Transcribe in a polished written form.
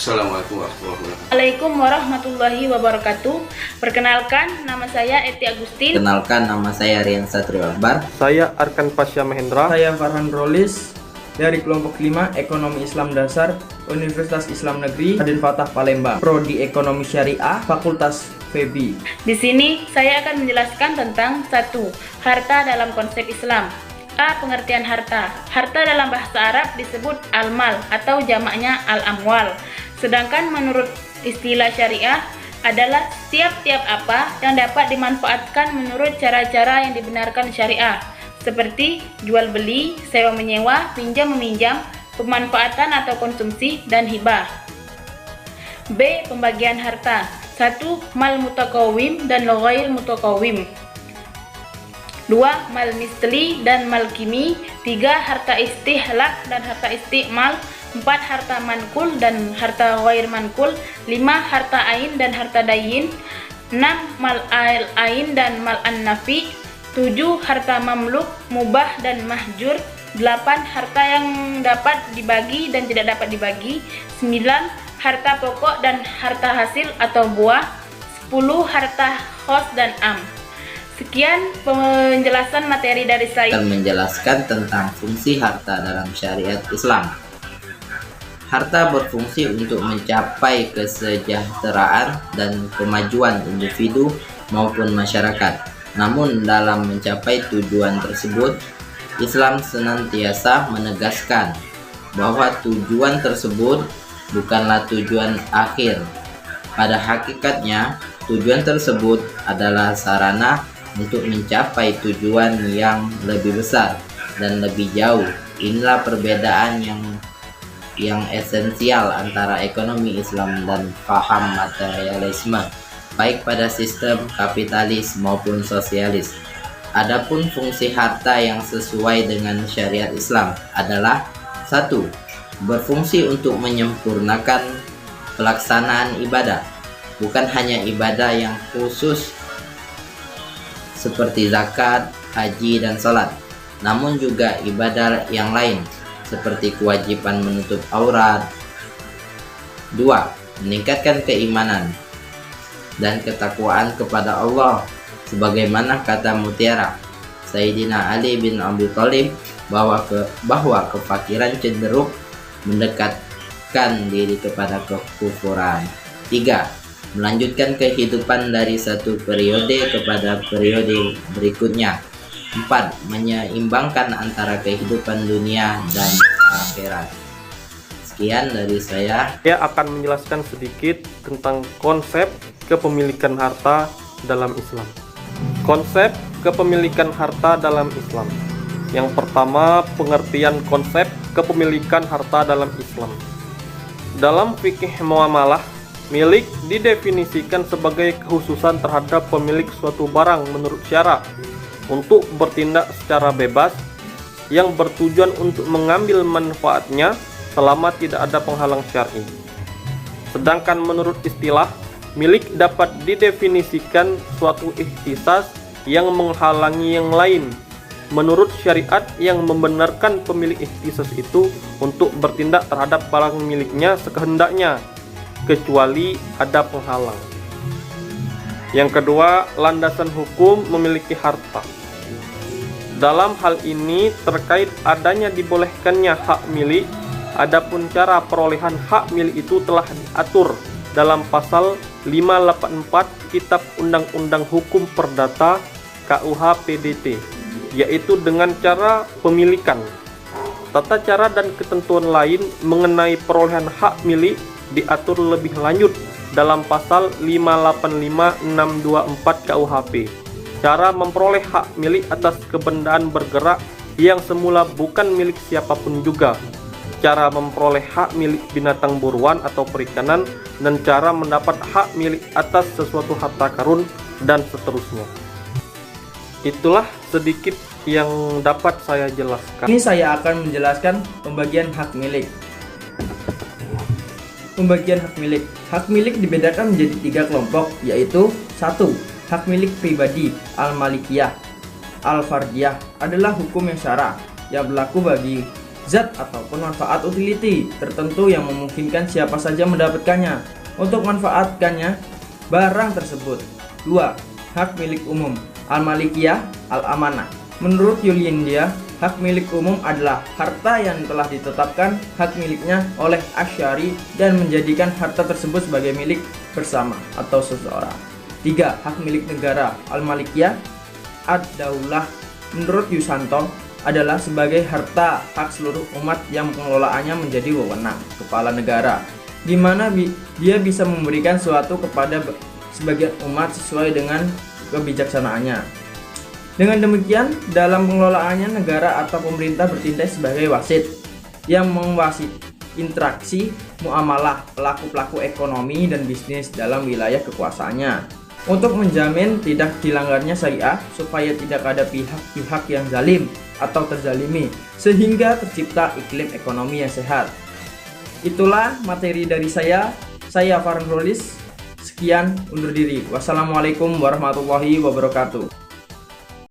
Assalamualaikum warahmatullahi wabarakatuh. Assalamualaikum warahmatullahi wabarakatuh. Perkenalkan, nama saya Eti Agustin. Kenalkan, nama saya Rian Satrio Akbar. Saya Arkan Pasya Mahendra. Saya Farhan Rolis dari kelompok 5 Ekonomi Islam Dasar Universitas Islam Negeri Raden Fatah Palembang, Prodi Ekonomi Syariah, Fakultas FEBI. Di sini saya akan menjelaskan tentang 1. Harta dalam konsep Islam. A. Pengertian harta. Harta dalam bahasa Arab disebut al-mal atau jamaknya al-amwal. Sedangkan menurut istilah syariah adalah tiap-tiap apa yang dapat dimanfaatkan menurut cara-cara yang dibenarkan syariah, seperti jual beli, sewa menyewa, pinjam meminjam, pemanfaatan atau konsumsi, dan hibah. B. Pembagian harta. 1. Mal mutakawim dan ghair mutakawim. 2. Mal misli dan mal kimi. 3. Harta istihlak dan harta istimal. 4. Harta mankul dan harta ghair mankul. 5. Harta ain dan harta dayin. 6. Mal ain dan mal an-nafi. 7. Harta mamluk, mubah dan mahjur. 8. Harta yang dapat dibagi dan tidak dapat dibagi. 9. Harta pokok dan harta hasil atau buah. 10. Harta khos dan am. Sekian penjelasan materi dari saya. Akan menjelaskan tentang fungsi harta dalam syariat Islam. Harta berfungsi untuk mencapai kesejahteraan dan kemajuan individu maupun masyarakat. Namun dalam mencapai tujuan tersebut, Islam senantiasa menegaskan bahwa tujuan tersebut bukanlah tujuan akhir. Pada hakikatnya, tujuan tersebut adalah sarana untuk mencapai tujuan yang lebih besar dan lebih jauh. Inilah perbedaan yang esensial antara ekonomi Islam dan paham materialisme, baik pada sistem kapitalis maupun sosialis. Adapun fungsi harta yang sesuai dengan syariat Islam adalah 1. Berfungsi untuk menyempurnakan pelaksanaan ibadah, bukan hanya ibadah yang khusus seperti zakat, haji, dan sholat, namun juga ibadah yang lain seperti kewajiban menutup aurat. 2. Meningkatkan keimanan dan ketakwaan kepada Allah, sebagaimana kata mutiara Sayyidina Ali bin Abi Thalib bahwa kefakiran cenderung mendekatkan diri kepada kekufuran. 3. Melanjutkan kehidupan dari satu periode kepada periode berikutnya. 4. Menyeimbangkan antara kehidupan dunia dan akhirat. Sekian dari saya. Saya akan menjelaskan sedikit tentang konsep kepemilikan harta dalam Islam. Konsep kepemilikan harta dalam Islam. Yang pertama, pengertian konsep kepemilikan harta dalam Islam. Dalam fikih muamalah, milik didefinisikan sebagai kekhususan terhadap pemilik suatu barang menurut syara untuk bertindak secara bebas yang bertujuan untuk mengambil manfaatnya selama tidak ada penghalang syar'i. Sedangkan menurut istilah, milik dapat didefinisikan suatu ihtisas yang menghalangi yang lain menurut syariat yang membenarkan pemilik ihtisas itu untuk bertindak terhadap barang miliknya sekehendaknya, kecuali ada penghalang. Yang kedua, landasan hukum memiliki harta. Dalam hal ini terkait adanya dibolehkannya hak milik, adapun cara perolehan hak milik itu telah diatur dalam pasal 584 Kitab Undang-Undang Hukum Perdata KUH PDT, yaitu dengan cara pemilikan. Tata cara dan ketentuan lain mengenai perolehan hak milik diatur lebih lanjut dalam pasal 585624 KUHP. Cara memperoleh hak milik atas kebendaan bergerak yang semula bukan milik siapapun juga. Cara memperoleh hak milik binatang buruan atau perikanan, dan cara mendapat hak milik atas sesuatu harta karun, dan seterusnya. Itulah sedikit yang dapat saya jelaskan. Ini saya akan menjelaskan pembagian hak milik. Pembagian hak milik. Hak milik dibedakan menjadi 3 kelompok, yaitu 1. Hak milik pribadi al-malikiyah. Al-fardiyah adalah hukum yang syara yang berlaku bagi zat ataupun manfaat utility tertentu yang memungkinkan siapa saja mendapatkannya. Untuk manfaatkannya barang tersebut. 2. Hak milik umum. Al-Malikiyah, Al-Amanah. Menurut Yuliandia, hak milik umum adalah harta yang telah ditetapkan hak miliknya oleh Asy'ari dan menjadikan harta tersebut sebagai milik bersama atau seseorang. 3. Hak milik negara. Al-Malikiyah, Ad-Daulah. Menurut Yusanto, adalah sebagai harta hak seluruh umat yang pengelolaannya menjadi wewenang kepala negara, di mana dia bisa memberikan suatu kepada sebagian umat sesuai dengan kebijaksanaannya. Dengan demikian, dalam pengelolaannya negara atau pemerintah bertindak sebagai wasit yang mengwasit interaksi muamalah pelaku-pelaku ekonomi dan bisnis dalam wilayah kekuasaannya untuk menjamin tidak dilanggarnya syariah supaya tidak ada pihak-pihak yang zalim atau terzalimi sehingga tercipta iklim ekonomi yang sehat. Itulah materi dari saya Farhan Rolis. Sekian, undur diri. Wassalamualaikum warahmatullahi wabarakatuh.